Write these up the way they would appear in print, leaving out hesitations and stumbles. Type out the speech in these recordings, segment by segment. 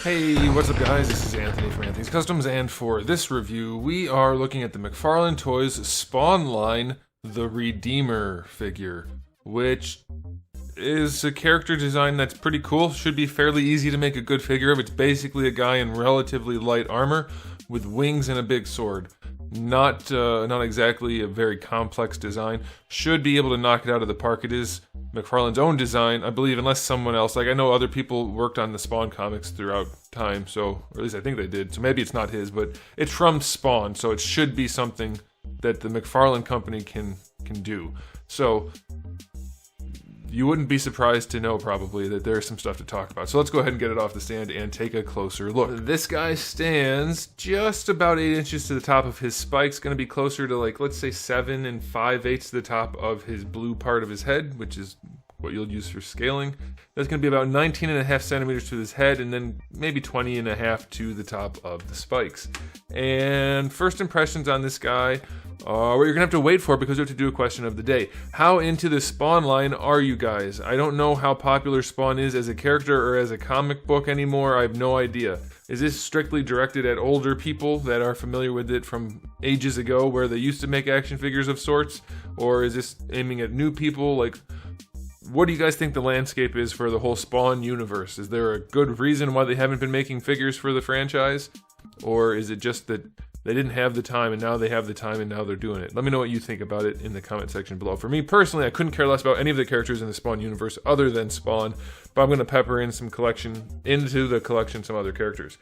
Hey, what's up guys? This is Anthony from Anthony's Customs, and for this review, we are looking at the McFarlane Toys Spawn line, the Redeemer figure, which is a character design that's pretty cool. Should be fairly easy to make a good figure of. It's basically a guy in relatively light armor with wings and a big sword. Not exactly a very complex design. Should be able to knock it out of the park. It is McFarlane's own design, I believe, unless someone else, like I know other people worked on the Spawn comics throughout time, so, or at least I think they did, so maybe it's not his, but it's from Spawn, so it should be something that the McFarlane company can do. So, you wouldn't be surprised to know probably that there's some stuff to talk about. So let's go ahead and get it off the stand and take a closer look. This guy stands just about 8 inches to the top of his spikes, going to be closer to like, let's say 7 5/8 to the top of his blue part of his head, which is what you'll use for scaling. That's going to be about 19.5 centimeters to his head, and then maybe 20.5 to the top of the spikes. And first impressions on this guy are what you're going to have to wait for, because we have to do a question of the day. How into the Spawn line are you guys? I don't know how popular Spawn is as a character or as a comic book anymore. I have no idea. Is this strictly directed at older people that are familiar with it from ages ago where they used to make action figures of sorts? Or is this aiming at new people? Like, what do you guys think the landscape is for the whole Spawn universe? Is there a good reason why they haven't been making figures for the franchise? Or is it just that they didn't have the time and now they have the time and now they're doing it? Let me know what you think about it in the comment section below. For me personally, I couldn't care less about any of the characters in the Spawn universe other than Spawn, but I'm going to pepper in some into the collection some other characters.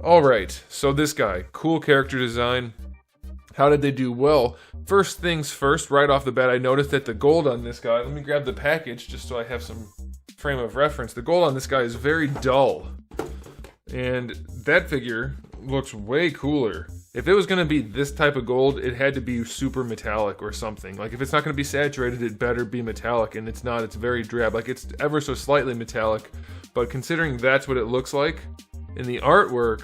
Alright, so this guy, cool character design. How did they do? Well, first things first, right off the bat, I noticed that the gold on this guy, let me grab the package just so I have some frame of reference. The gold on this guy is very dull, and that figure looks way cooler. If it was going to be this type of gold, it had to be super metallic or something. Like, if it's not going to be saturated, it better be metallic, and it's not. It's very drab. Like, it's ever so slightly metallic, but considering that's what it looks like in the artwork,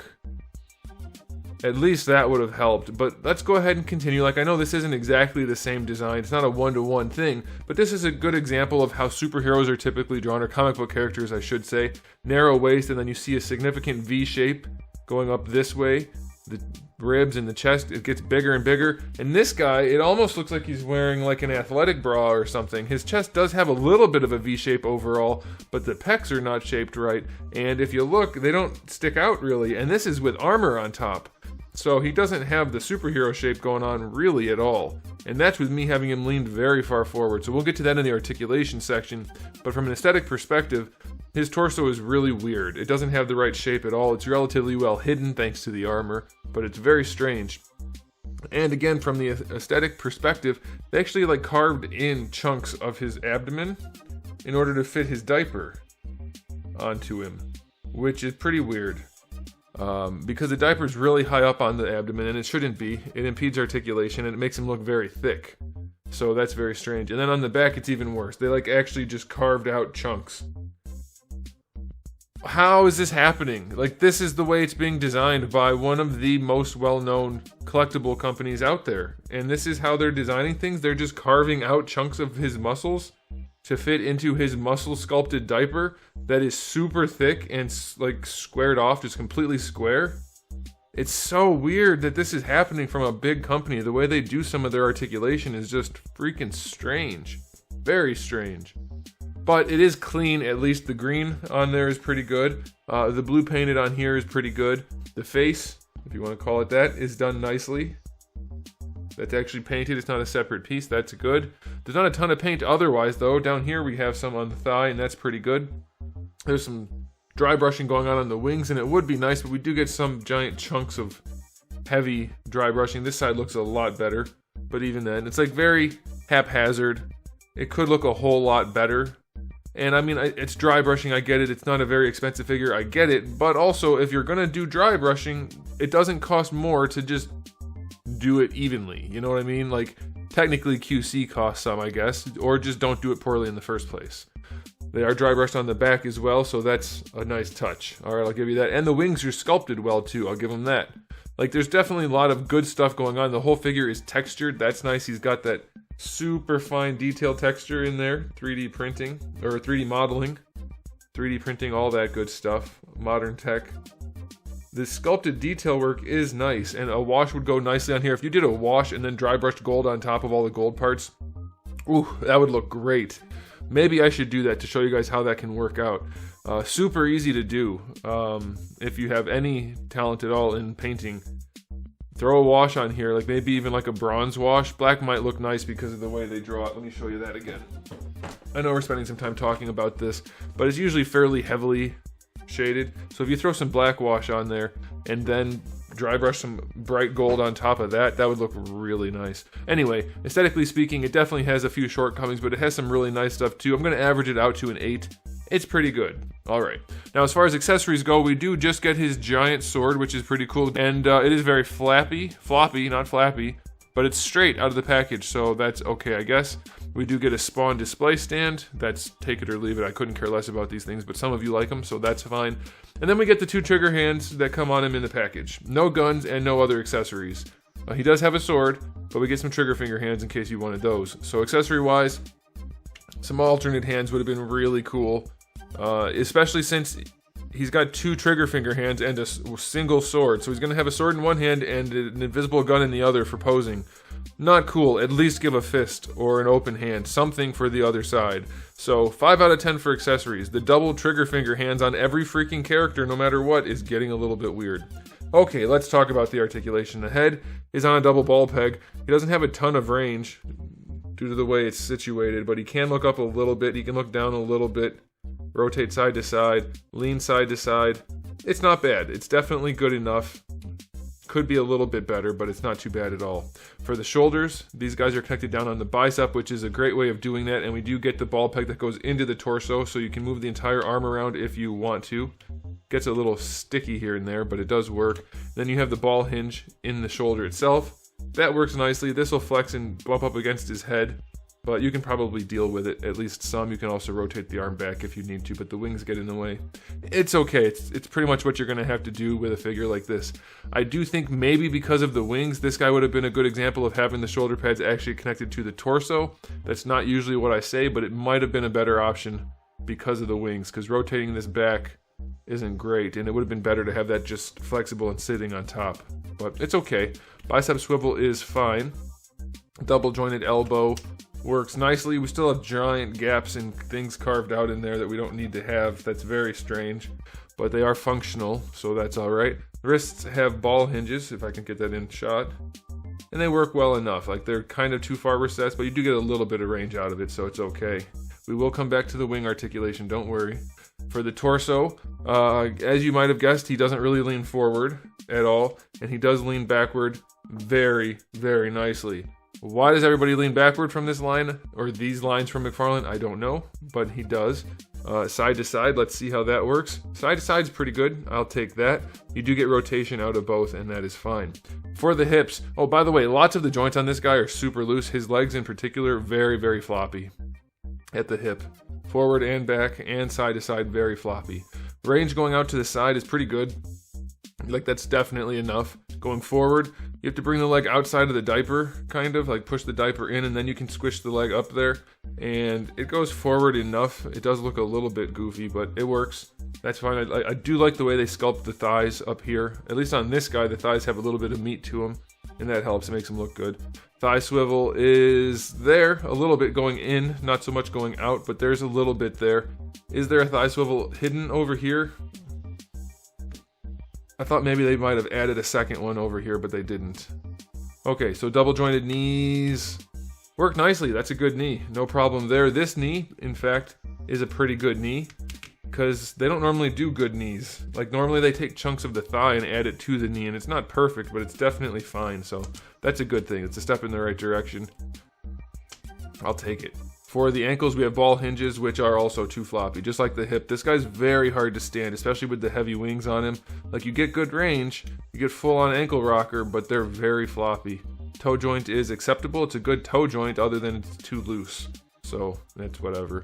at least that would have helped. But let's go ahead and continue. Like, I know this isn't exactly the same design. It's not a one-to-one thing, but this is a good example of how superheroes are typically drawn, or comic book characters, I should say. Narrow waist, and then you see a significant V shape going up this way. The ribs and the chest, it gets bigger and bigger. And this guy, it almost looks like he's wearing like an athletic bra or something. His chest does have a little bit of a V shape overall, but the pecs are not shaped right. And if you look, they don't stick out really. And this is with armor on top. So he doesn't have the superhero shape going on really at all. And that's with me having him leaned very far forward. So we'll get to that in the articulation section. But from an aesthetic perspective, his torso is really weird. It doesn't have the right shape at all. It's relatively well hidden thanks to the armor, but it's very strange. And again, from the aesthetic perspective, they actually like carved in chunks of his abdomen in order to fit his diaper onto him, which is pretty weird. Because the diaper is really high up on the abdomen, and it shouldn't be. It impedes articulation, and it makes him look very thick. So that's very strange. And then on the back, it's even worse. They like actually just carved out chunks. How is this happening? Like, this is the way it's being designed by one of the most well-known collectible companies out there. And this is how they're designing things. They're just carving out chunks of his muscles to fit into his muscle sculpted diaper that is super thick and like squared off, just completely square. It's so weird that this is happening from a big company. The way they do some of their articulation is just freaking strange. Very strange. But it is clean. At least the green on there is pretty good. The blue painted on here is pretty good. The face, if you want to call it that, is done nicely. That's actually painted. It's not a separate piece. That's good. There's not a ton of paint otherwise, though. Down here we have some on the thigh, and that's pretty good. There's some dry brushing going on the wings, and it would be nice, but we do get some giant chunks of heavy dry brushing. This side looks a lot better, but even then, it's like very haphazard. It could look a whole lot better. And I mean, it's dry brushing, I get it. It's not a very expensive figure, I get it. But also, if you're gonna do dry brushing, it doesn't cost more to just do it evenly. You know what I mean? Like, technically QC costs some, I guess. Or just don't do it poorly in the first place. They are dry brushed on the back as well, so that's a nice touch. Alright, I'll give you that. And the wings are sculpted well, too. I'll give them that. Like, there's definitely a lot of good stuff going on. The whole figure is textured. That's nice. He's got that super fine detail texture in there. 3D printing, or 3D modeling. 3D printing, all that good stuff. Modern tech. The sculpted detail work is nice, and a wash would go nicely on here. If you did a wash and then dry brushed gold on top of all the gold parts, ooh, that would look great. Maybe I should do that to show you guys how that can work out. Super easy to do. If you have any talent at all in painting, throw a wash on here, like maybe even like a bronze wash. Black might look nice because of the way they draw it. Let me show you that again. I know we're spending some time talking about this, but it's usually fairly heavily shaded. So if you throw some black wash on there and then dry brush some bright gold on top of that, that would look really nice. Anyway, aesthetically speaking, it definitely has a few shortcomings, but it has some really nice stuff too. I'm going to average it out to an 8. It's pretty good. Alright. Now, as far as accessories go, we do just get his giant sword, which is pretty cool. And it is very floppy, not flappy, but it's straight out of the package, so that's okay, I guess. We do get a spawn display stand. That's take it or leave it. I couldn't care less about these things, but some of you like them, so that's fine. And then we get the 2 trigger hands that come on him in the package. No guns and no other accessories. He does have a sword, but we get some trigger finger hands in case you wanted those. So accessory-wise, some alternate hands would have been really cool, especially since he's got 2 trigger finger hands and a single sword. So he's going to have a sword in one hand and an invisible gun in the other for posing. Not cool. At least give a fist or an open hand, something for the other side. So 5 out of 10 for accessories. The double trigger finger hands on every freaking character, no matter what, is getting a little bit weird. Okay, let's talk about the articulation. The head is on a double ball peg. He doesn't have a ton of range due to the way it's situated, but he can look up a little bit. He can look down a little bit, rotate side to side, lean side to side. It's not bad. It's definitely good enough. Could be a little bit better, but it's not too bad at all. For the shoulders, these guys are connected down on the bicep, which is a great way of doing that, and we do get the ball peg that goes into the torso, so you can move the entire arm around if you want to. Gets a little sticky here and there, but it does work. Then you have the ball hinge in the shoulder itself. That works nicely. This will flex and bump up against his head, but you can probably deal with it, at least some. You can also rotate the arm back if you need to, but the wings get in the way. It's okay. It's pretty much what you're going to have to do with a figure like this. I do think maybe because of the wings, this guy would have been a good example of having the shoulder pads actually connected to the torso. That's not usually what I say, but it might have been a better option because of the wings, because rotating this back isn't great, and it would have been better to have that just flexible and sitting on top. But it's okay. Bicep swivel is fine. Double jointed elbow works nicely. We still have giant gaps and things carved out in there that we don't need to have. That's very strange, but they are functional, so that's all right. Wrists have ball hinges, if I can get that in shot, and they work well enough. Like, they're kind of too far recessed, but you do get a little bit of range out of it, so it's okay. We will come back to the wing articulation, don't worry. For the torso, as you might have guessed, he doesn't really lean forward at all, and he does lean backward very, very nicely. Why does everybody lean backward from this line, or these lines from McFarlane? I don't know, but he does. Side to side, let's see how that works. Side to side is pretty good. I'll take that. You do get rotation out of both, and that is fine. For the hips, oh, by the way, lots of the joints on this guy are super loose. His legs in particular, very, very floppy at the hip. Forward and back and side to side, very floppy. Range going out to the side is pretty good. Like, that's definitely enough. Going forward, you have to bring the leg outside of the diaper, kind of, like push the diaper in, and then you can squish the leg up there. And it goes forward enough. It does look a little bit goofy, but it works. That's fine. I do like the way they sculpt the thighs up here. At least on this guy, the thighs have a little bit of meat to them, and that helps. It makes them look good. Thigh swivel is there, a little bit going in, not so much going out, but there's a little bit there. Is there a thigh swivel hidden over here? I thought maybe they might have added a second one over here, but they didn't. Okay, so double jointed knees work nicely. That's a good knee. No problem there. This knee, in fact, is a pretty good knee, because they don't normally do good knees. Like, normally they take chunks of the thigh and add it to the knee, and it's not perfect, but it's definitely fine. So that's a good thing. It's a step in the right direction. I'll take it. For the ankles, we have ball hinges, which are also too floppy, just like the hip. This guy's very hard to stand, especially with the heavy wings on him. Like, you get good range, you get full-on ankle rocker, but they're very floppy. Toe joint is acceptable. It's a good toe joint, other than it's too loose. So that's whatever.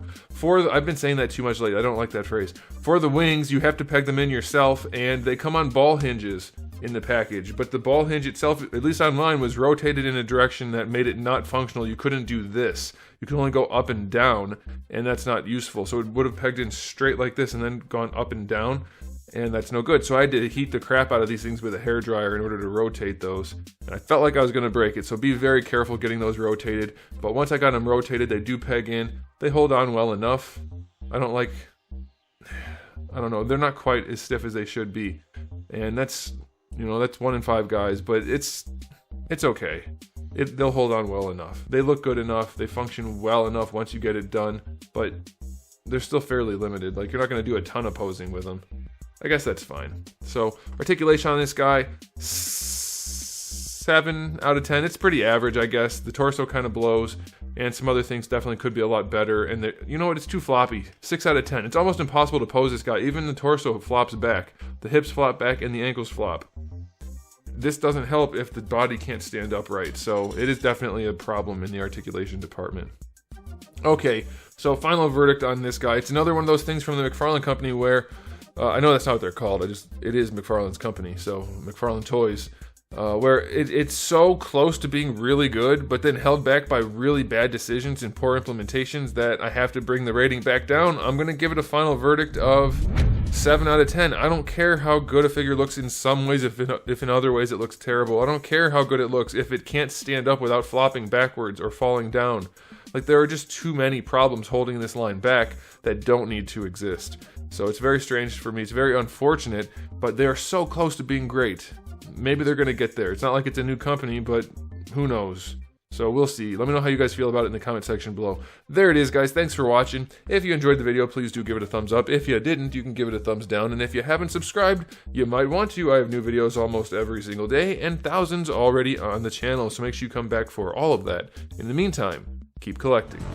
I've been saying that too much lately. I don't like that phrase. For the wings, you have to peg them in yourself, and they come on ball hinges. in the package, but the ball hinge itself, at least on mine, was rotated in a direction that made it not functional. You couldn't do this. You could only go up and down, and that's not useful. So it would have pegged in straight like this and then gone up and down, and that's no good. So I had to heat the crap out of these things with a hairdryer in order to rotate those. And I felt like I was going to break it, so be very careful getting those rotated. But once I got them rotated, they do peg in. They hold on well enough. I don't know, they're not quite as stiff as they should be. And that's 1 in 5 guys, but it's okay. They'll hold on well enough. They look good enough. They function well enough once you get it done, but they're still fairly limited. Like, you're not going to do a ton of posing with them. I guess that's fine. So, articulation on this guy, 7 out of 10. It's pretty average, I guess. The torso kind of blows, and some other things definitely could be a lot better. And you know what? It's too floppy. 6 out of 10. It's almost impossible to pose this guy. Even the torso flops back. The hips flop back, and the ankles flop. This doesn't help if the body can't stand upright, so it is definitely a problem in the articulation department. Okay, so final verdict on this guy. It's another one of those things from the McFarlane company where, I know that's not what they're called, it is McFarlane's company, so McFarlane Toys, where it's so close to being really good, but then held back by really bad decisions and poor implementations that I have to bring the rating back down. I'm going to give it a final verdict of 7 out of 10. I don't care how good a figure looks in some ways, if in other ways it looks terrible. I don't care how good it looks if it can't stand up without flopping backwards or falling down. Like, there are just too many problems holding this line back that don't need to exist. So it's very strange for me. It's very unfortunate, but they are so close to being great. Maybe they're going to get there. It's not like it's a new company, but who knows? So we'll see. Let me know how you guys feel about it in the comment section below. There it is, guys. Thanks for watching. If you enjoyed the video, please do give it a thumbs up. If you didn't, you can give it a thumbs down. And if you haven't subscribed, you might want to. I have new videos almost every single day and thousands already on the channel. So make sure you come back for all of that. In the meantime, keep collecting.